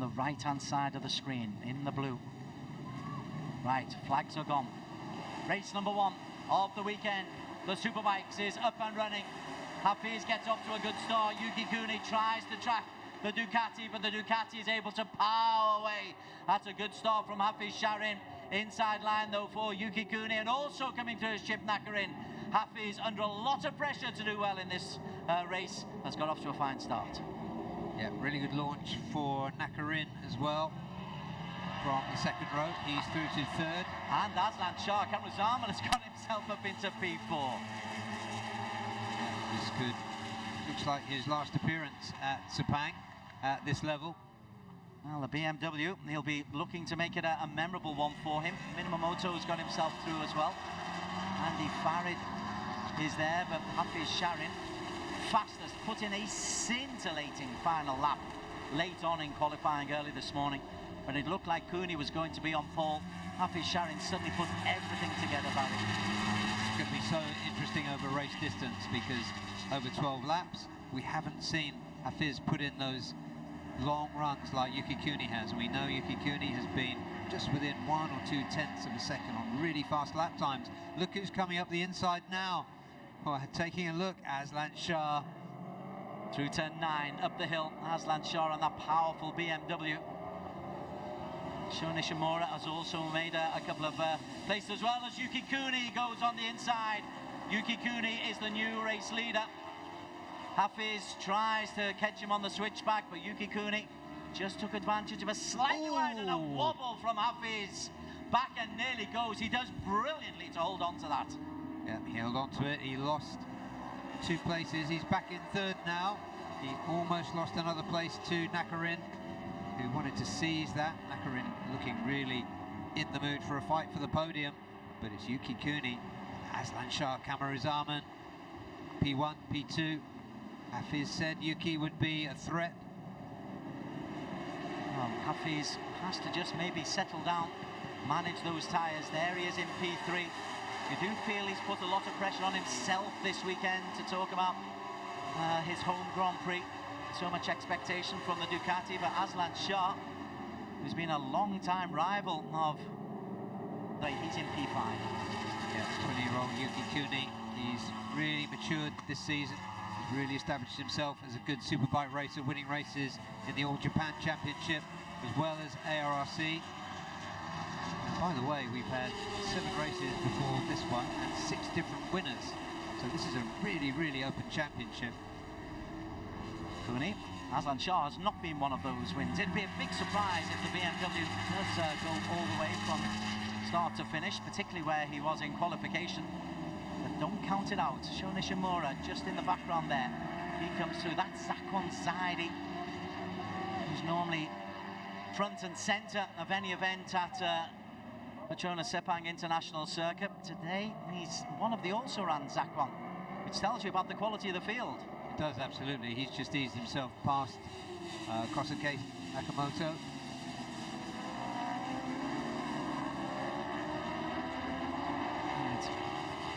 the right-hand side of the screen, in the blue. Right, flags are gone. Race number 1 of the weekend. The Superbikes is up and running. Hafiz gets off to a good start. Yuki Kuni tries to track the Ducati, but the Ducati is able to power away. That's a good start from Hafiz Sharin. Inside line though for Yuki Kuni, and also coming through is Chip Nakarin. Hafiz under a lot of pressure to do well in this race, has got off to a fine start. Yeah, really good launch for Nakarin as well. From the second row, he's through to third. And Aslan Shah Kamruzaman has got himself up into P4. This could, looks like his last appearance at Sepang at this level. Well, the BMW, he'll be looking to make it a memorable one for him. Minamoto's got himself through as well. Andy Farid is there, but Hafiz Sharin, fastest, put in a scintillating final lap late on in qualifying early this morning. When it looked like Cooney was going to be on pole, Hafiz Sharin suddenly put everything together about it. It's going to be so interesting over race distance, because over 12 laps, we haven't seen Hafiz put in those long runs like Yuki Kuni has. We know Yuki Kuni has been just within 1 or 2 tenths of a second on really fast lap times. Look who's coming up the inside now. Oh, taking a look, Aslan Shah. Through turn 9, up the hill, Aslan Shah on that powerful BMW. Sho Nishimura has also made a couple of places, as well as Yuki Kuni goes on the inside. Yuki Kuni is the new race leader. Hafiz tries to catch him on the switchback, but Yuki Kuni just took advantage of a slightly wide and a wobble from Hafiz. Back and nearly goes. He does brilliantly to hold on to that. Yeah, he held on to it. He lost 2 places. He's back in third now. He almost lost another place to Nakarin, who wanted to seize that. Nakarin looking really in the mood for a fight for the podium, but it's Yuki Kuni, Aslan Shah Kamruzaman, P1, P2. Hafiz said Yuki would be a threat. Well, Hafiz has to just maybe settle down, manage those tyres. There he is in P3. You do feel he's put a lot of pressure on himself this weekend to talk about his home Grand Prix. So much expectation from the Ducati, but Aslan Shah, who's been a long-time rival of... He's in P5. Yeah, 20-year-old Yuki Kuni. He's really matured this season. He's really established himself as a good superbike racer, winning races in the All Japan Championship, as well as ARRC. By the way, we've had 7 races before this one, and 6 different winners. So this is a really, really open championship. Kuni, Aslan Shah has not been one of those wins. It'd be a big surprise if the BMW does go all the way from start to finish, particularly where he was in qualification. But don't count it out. Sho Nishimura just in the background there. He comes through. That's Zakwan Zaidi, who's normally front and centre of any event at Petronas Sepang International Circuit. Today, he's one of the also-ran Zakwan, which tells you about the quality of the field. It does, absolutely. He's just eased himself past Kosuke Nakamoto.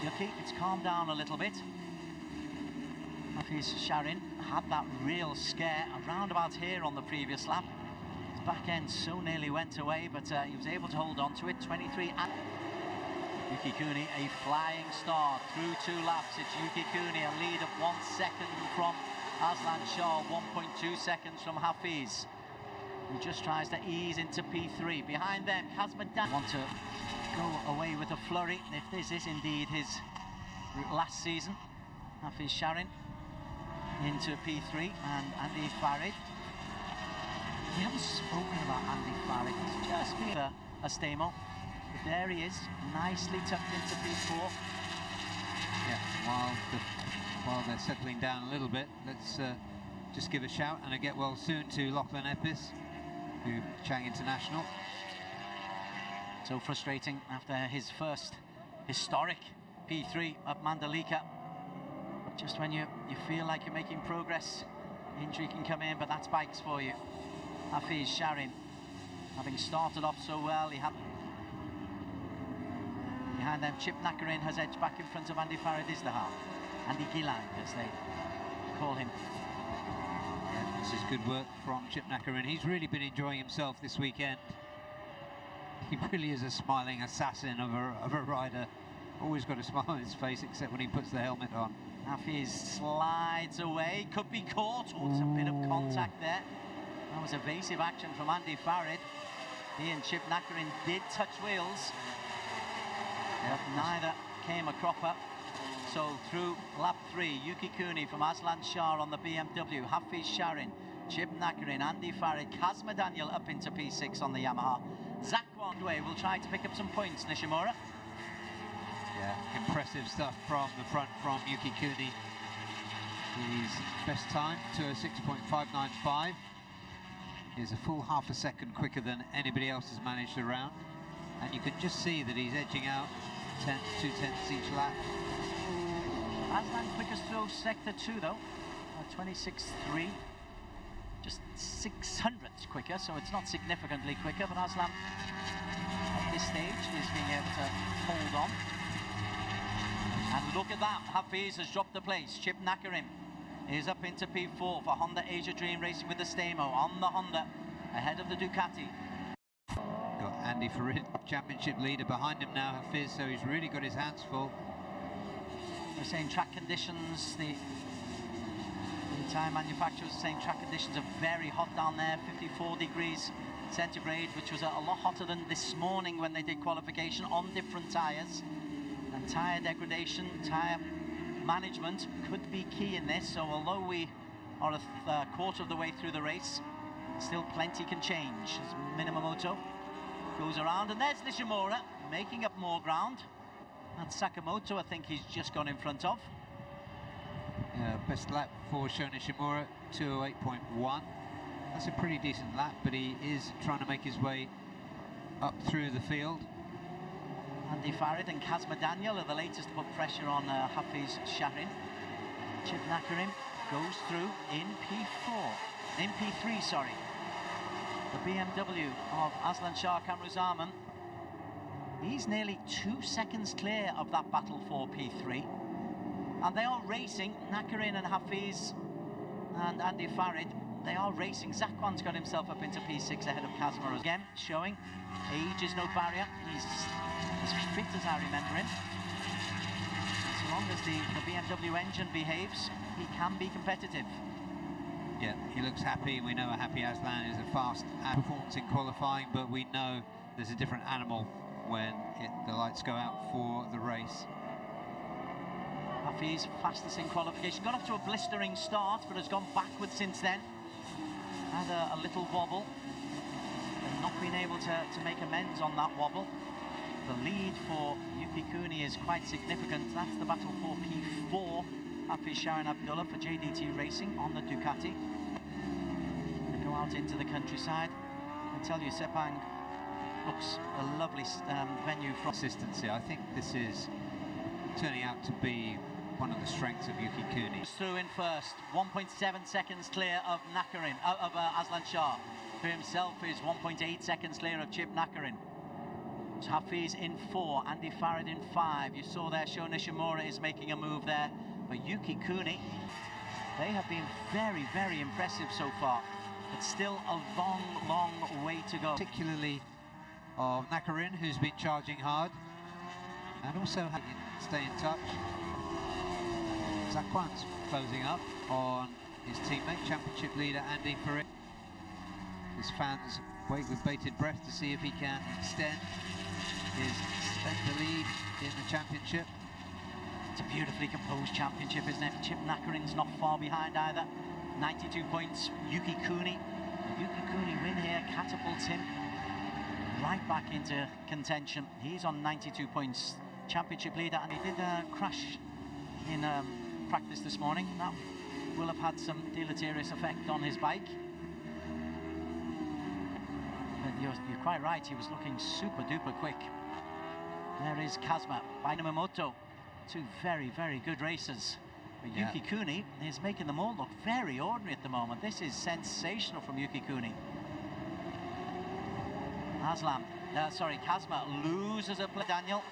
Yuki, it's calmed down a little bit. Hafiz Sharin had that real scare around about here on the previous lap. His back end so nearly went away, but he was able to hold on to it. 23 and Yuki Kuni, a flying start through 2 laps. It's Yuki Kuni, a lead of 1 second from Aslan Shah, 1.2 seconds from Hafiz, who just tries to ease into P3. Behind them, Kazmadan want to go away with a flurry if this is indeed his last season. Hafiz Sharin into P3, and Andy Farid. We haven't spoken about Andy Farid. He's just been a Stamo. But there he is, nicely tucked into P4. Yeah, while they're settling down a little bit, let's just give a shout and a get well soon to Lachlan Epis, who Chang International. So frustrating after his first historic P3 at Mandalika. Just when you feel like you're making progress, injury can come in, but that's bikes for you. Hafiz Sharin, having started off so well, he had... Behind them, Chip Nakarin has edged back in front of Andy Farid Izdahar. Andy Gilang, as they call him. Yeah, This is good work from Chip Nakarin. He's really been enjoying himself this weekend. He really is a smiling assassin of a rider. Always got a smile on his face, except when he puts the helmet on. Hafiz slides away, could be caught. Oh, there's a bit of contact there. That was evasive action from Andy Farid. He and Chip Nakarin did touch wheels, but neither came a cropper. So through lap 3, Yuki Cooney from Aslan Shah on the BMW, Hafiz Sharin, Chip Nakarin, Andy Farid, Kazma Daniel up into P6 on the Yamaha. Zach Wandway will try to pick up some points, Nishimura. Yeah, impressive stuff from the front from Yuki Cooney. His best time, 206.595, is a full half a second quicker than anybody else has managed around. And you can just see that he's edging out 2/10 each lap. Aslan quickest through sector 2 though, 26.3, just 600ths quicker, so it's not significantly quicker, but Aslan at this stage is being able to hold on. And look at that, Hafiz has dropped the place. Chip Nakarin is up into P4 for Honda Asia Dream Racing with the Stamo on the Honda, ahead of the Ducati. Got Andy Farid, championship leader, behind him now, Hafiz, so he's really got his hands full. They're saying track conditions, the tyre manufacturers are saying track conditions are very hot down there, 54 degrees centigrade, which was a lot hotter than this morning when they did qualification on different tyres. And tyre degradation, tyre management could be key in this, so although we are a quarter of the way through the race, still plenty can change. As Minamoto goes around, and there's Nishimura making up more ground. And Sakamoto, I think he's just gone in front of. Best lap for Sho Nishimura, 208.1. That's a pretty decent lap, but he is trying to make his way up through the field. Andy Farid and Kazma Daniel are the latest to put pressure on Hafiz Sharin. Chip Nakarin goes through in P3, sorry. The BMW of Aslan Shah Kamruzaman. He's nearly 2 seconds clear of that battle for P3. And they are racing, Nakarin and Hafiz and Andy Farid, they are racing. Zakwan's got himself up into P6 ahead of Kazma again, showing age is no barrier. He's as fit as I remember him. As long as the BMW engine behaves, he can be competitive. Yeah, he looks happy. We know a happy Aslan is a fast performance in qualifying, but we know there's a different animal when the lights go out for the race. Hafiz, fastest in qualification. Got off to a blistering start, but has gone backwards since then. Had a little wobble, and not been able to make amends on that wobble. The lead for Yuki Cooney is quite significant. That's the battle for P4. Hafiz Sharin Abdullah for JDT Racing on the Ducati. They go out into the countryside. I tell you, Sepang looks a lovely venue for consistency. I think this is turning out to be one of the strengths of Yuki Cooney. Through in first, 1.7 seconds clear of Nakarin, of Aslan Shah, who himself is 1.8 seconds clear of Chip Nakarin. Hafiz in 4, Andy Farid in 5. You saw there Sho Nishimura is making a move there, but Yuki Cooney, they have been very, very impressive so far. But still a long, long way to go. Particularly of Nakarin, who's been charging hard, and also stay in touch. Zakwan's closing up on his teammate, championship leader Andy Farid. His fans wait with bated breath to see if he can extend the lead in the championship. It's a beautifully composed championship, isn't it? Chip Nakarin's not far behind either. 92 points, Yuki Cooney. The Yuki Cooney win here catapults him right back into contention. He's on 92 points, championship leader, and he did crash in practice this morning. That will have had some deleterious effect on his bike. But you're quite right, he was looking super duper quick. There is Kazma by Minamoto. Two very, very good racers. But yeah. Yuki Cooney is making them all look very ordinary at the moment. This is sensational from Yuki Cooney. Kazma loses a play. Daniel.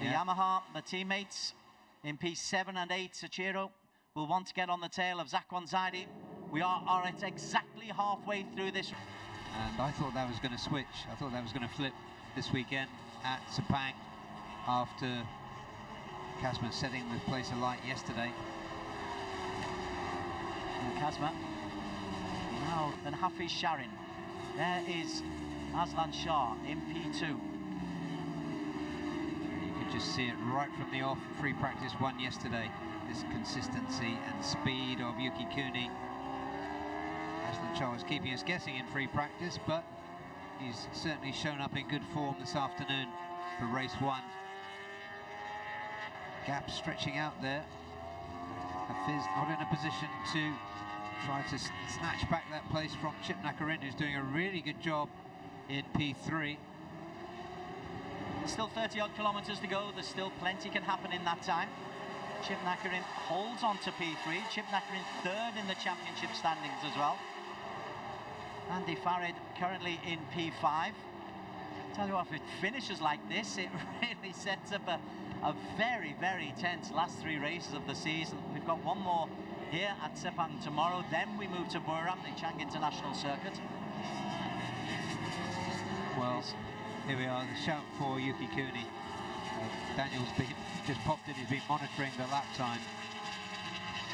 The Yamaha, the teammates in P7 and 8, Sachiro will want to get on the tail of Zakwan Zaidi. We are at exactly halfway through this. And I thought that was going to switch. I thought that was going to flip this weekend at Sepang after Kazma setting the place alight yesterday. And Kazma. Now, then Hafiz Sharin. There is Aslan Shah in P2. You could just see it right from the off. Free practice one yesterday. This consistency and speed of Yuki Kuni. Aslan Shah was keeping us guessing in free practice, but he's certainly shown up in good form this afternoon for race one. Gap stretching out there. Hafiz not in a position to try to snatch back that place from Chip Nakarin, who's doing a really good job in P3. There's still 30-odd kilometres to go. There's still plenty can happen in that time. Chip Nakarin holds on to P3. Chip Nakarin third in the championship standings as well. Andy Farid currently in P5. Tell you what, if it finishes like this, it really sets up a very, very tense last three races of the season. We've got one more here at Sepang tomorrow, then we move to Buriram, the Chang International Circuit. Well, here we are, the shout for Yuki Kuni. Daniel's just popped in, he's been monitoring the lap time.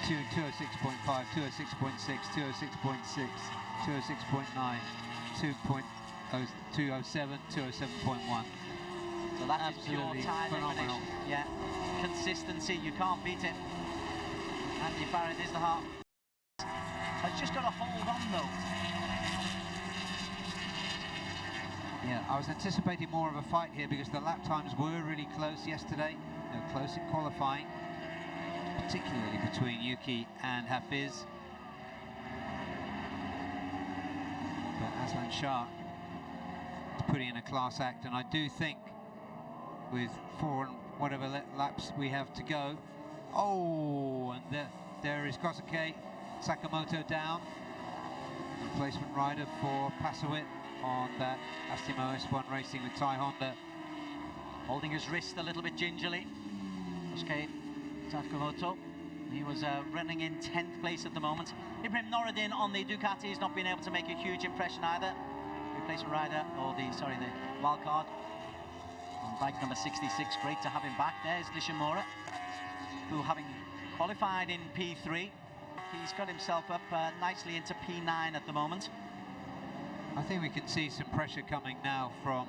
206.5, 206.6, 206.6, 206.9, 207, 207.1. So that is pure absolutely time phenomenal. Yeah, consistency, you can't beat it. Andy Farid is the heart. Has just got to hold on though. Yeah, I was anticipating more of a fight here because the lap times were really close yesterday. They were close in qualifying, particularly between Yuki and Hafiz. But Aslan Shah is putting in a class act, and I do think with 4 and whatever laps we have to go. Oh, and there is Kosuke Sakamoto down. Replacement rider for Pasawit on that Astemo S1 racing with Thai Honda. Holding his wrist a little bit gingerly. Kosuke Sakamoto. He was running in 10th place at the moment. Ibrahim Noruddin on the Ducati has not been able to make a huge impression either. Replacement rider, or the wild card on bike number 66. Great to have him back. There's Nishimura, who, having qualified in P3, he's got himself up nicely into P9 at the moment. I think we can see some pressure coming now from,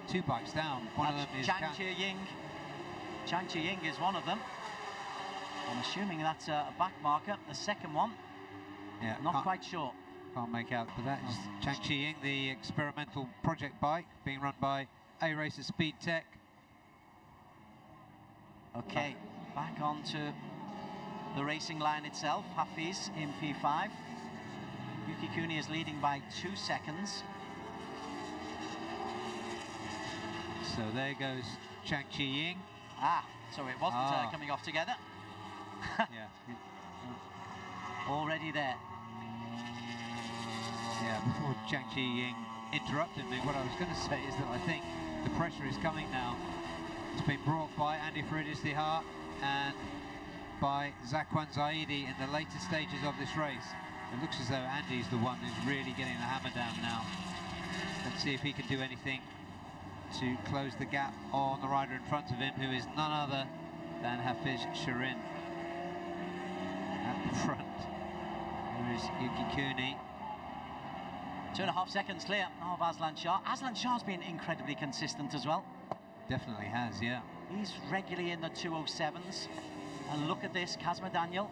2 bikes down. One of them is Chang Chi-Ying. Chang Chi-Ying is one of them. I'm assuming that's a back marker. The second one, yeah, not quite sure. Can't make out, but that is Chang Chi-Ying, the experimental project bike being run by ARRC Speed Tech. Okay, back onto the racing line itself. Hafiz in P5. Yuki Kuni is leading by 2 seconds. So there goes Chang Chi-Ying. So it wasn't coming off together. Yeah. Already there. Yeah, before Chang Chi-Ying interrupted me, what I was going to say is that I think the pressure is coming now. It's been brought by Andy Farid-Istihar and by Zakwan Zaidi in the later stages of this race. It looks as though Andy's the one who's really getting the hammer down now. Let's see if he can do anything to close the gap on the rider in front of him, who is none other than Hafiz Sharin. At the front, there is Yuki Kuni. 2.5 seconds clear of Aslan Shah. Aslan Shah's been incredibly consistent as well. Definitely has, yeah. He's regularly in the 207s. And look at this, Kazma Daniel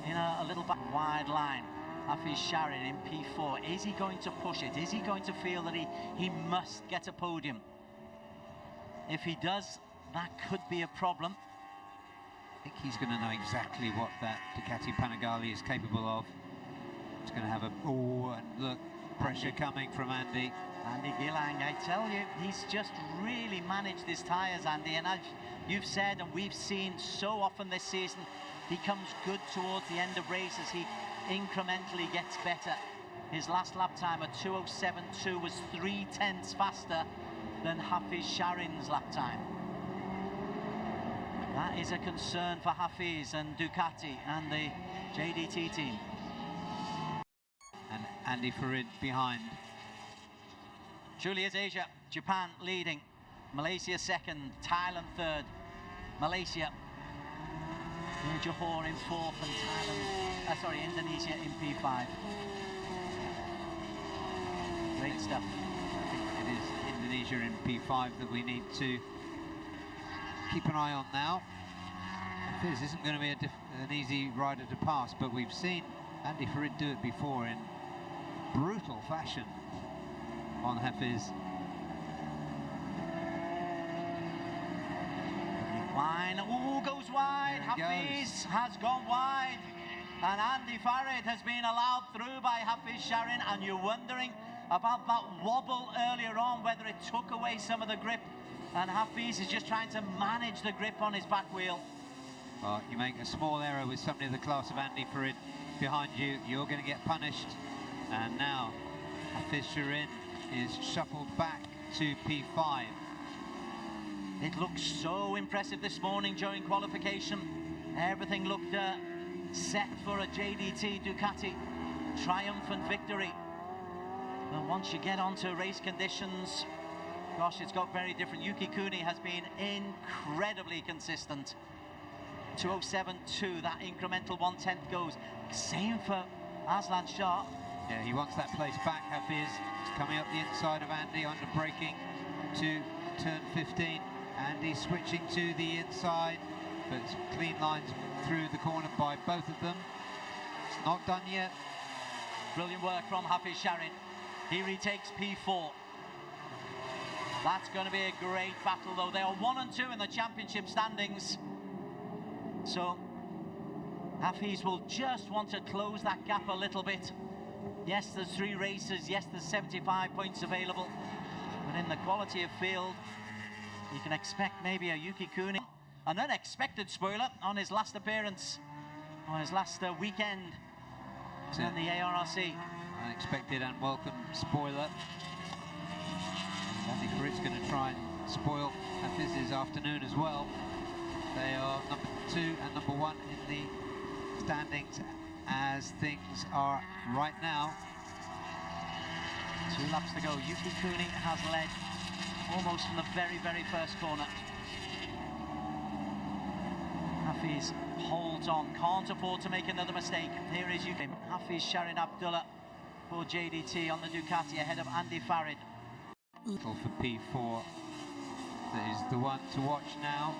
in a little wide line. Hafiz Sharin in P4. Is he going to push it? Is he going to feel that he must get a podium? If he does, that could be a problem. I think he's going to know exactly what that Ducati Panigale is capable of. He's going to have and look, pressure coming from Andy. Andy Gillang, I tell you, he's just really managed his tyres, Andy, and as you've said and we've seen so often this season, he comes good towards the end of races. He incrementally gets better. His last lap time at 2:07.2 was 0.3 faster than Hafiz Sharin's lap time. That is a concern for Hafiz and Ducati and the JDT team. Andy Farid behind. Truly is Asia. Japan leading, Malaysia second, Thailand third, Malaysia, Johor in fourth, and Indonesia in P5. Great stuff. I think it is Indonesia in P5 that we need to keep an eye on now. This isn't going to be an easy rider to pass, but we've seen Andy Farid do it before in brutal fashion on Hafiz. Line, goes wide. Hafiz has gone wide, and Andy Farid has been allowed through by Hafiz Sharin, and you're wondering about that wobble earlier on, whether it took away some of the grip, and Hafiz is just trying to manage the grip on his back wheel. Well, you make a small error with somebody of the class of Andy Farid behind you, you're going to get punished. And now Hafiz Sharin is shuffled back to P5. It looked so impressive this morning during qualification. Everything looked set for a JDT Ducati triumphant victory. But once you get onto race conditions, gosh, it's got very different. Yuki Kuni has been incredibly consistent. 2:07.2, that incremental 1/10 goes. Same for Aslan Shah. Yeah, he wants that place back, Hafiz. He's coming up the inside of Andy, under braking to turn 15. Andy switching to the inside, but it's clean lines through the corner by both of them. It's not done yet. Brilliant work from Hafiz Sharin. He retakes P4. That's going to be a great battle, though. They are 1 and 2 in the championship standings. So Hafiz will just want to close that gap a little bit. Yes, there's 3 races. Yes, there's 75 points available. But in the quality of field, you can expect maybe a Yuki Kuni, an unexpected spoiler on his last appearance, on his last weekend in the ARRC. Unexpected and welcome spoiler. Andy Farid's going to try and spoil Hafiz's afternoon as well. They are number 2 and number 1 in the standings as things are right now. 2 laps to go. Yuki Kuni has led almost from the very, very first corner. Hafiz holds on, can't afford to make another mistake. Here is Yuki. Hafiz Sharin Abdullah for JDT on the Ducati ahead of Andy Farid. For P4, that is the one to watch now.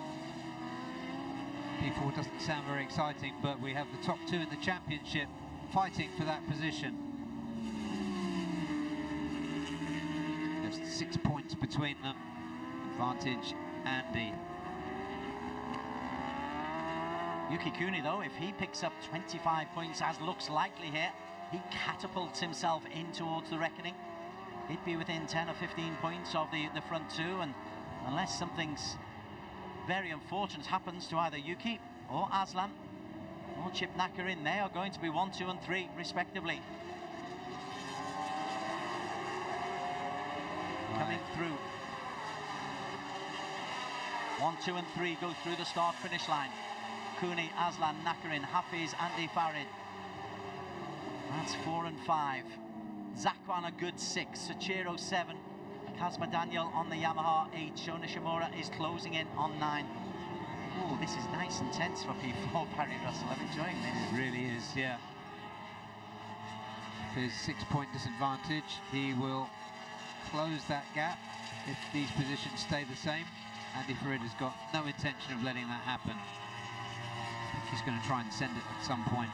P4 doesn't sound very exciting, but we have the top 2 in the championship fighting for that position. Just 6 points between them. Advantage Andy. Yuki Kuni, though, if he picks up 25 points, as looks likely here, he catapults himself in towards the reckoning. He'd be within 10 or 15 points of the front 2, and unless something's very unfortunate happens to either Yuki or Aslan or Chip Nakarin, they are going to be 1, 2 and 3 respectively. Coming through. 1, 2 and 3 go through the start finish line. Kuni, Aslan, Nakarin, Hafiz, Andy Farid. That's 4 and 5. Zakwan a good 6, Sochiro 7, Kazma Daniel on the Yamaha 8, Shona Shimura is closing in on 9. Oh, this is nice and tense for P4, Barry Russell. I'm enjoying this. It really is, yeah. His 6-point disadvantage, he will close that gap if these positions stay the same. Andy Farid has got no intention of letting that happen. I think he's going to try and send it at some point.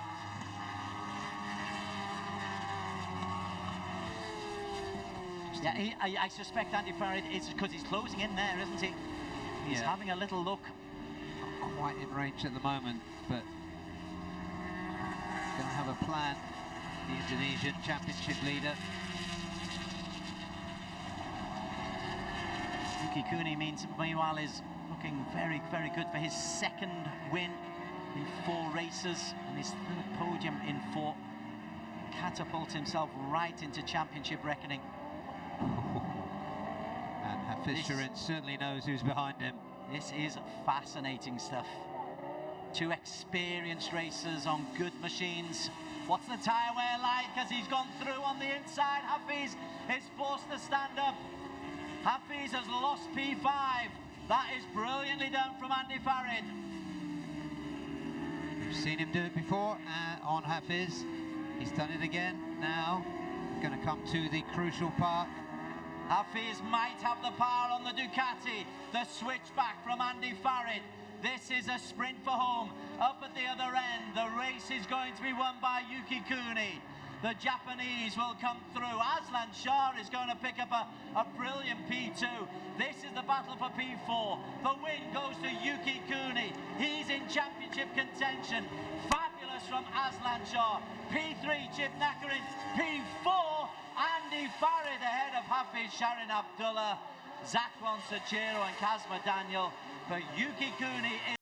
Yeah, I suspect Andy Farid, it's because he's closing in there, isn't he? He's having a little look. Not quite in range at the moment, but going to have a plan. The Indonesian championship leader. Yuki Kuni meanwhile is looking very, very good for his 2nd win in 4 races and his 3rd podium in 4. Catapult himself right into championship reckoning. And Hafiz Sharin certainly knows who's behind him. This is fascinating stuff. 2 experienced racers on good machines What's the tyre wear like as he's gone through on the inside? Hafiz is forced to stand up. Hafiz has lost P5. That is brilliantly done from Andy Farid. We've seen him do it before on Hafiz. He's done it again. Now, going to come to the crucial part. Hafiz might have the power on the Ducati. The switchback from Andy Farid. This is a sprint for home. Up at the other end, the race is going to be won by Yuki Kuni. The Japanese will come through. Aslan Shah is going to pick up a brilliant P2. This is the battle for P4. The win goes to Yuki Kuni. He's in championship contention. Fabulous from Aslan Shah. P3, Chip Nakarin. P4, Andy Farid ahead of Hafiz Sharin Abdullah, Zakwan Sachero and Kazma Daniel. But Yuki Kuni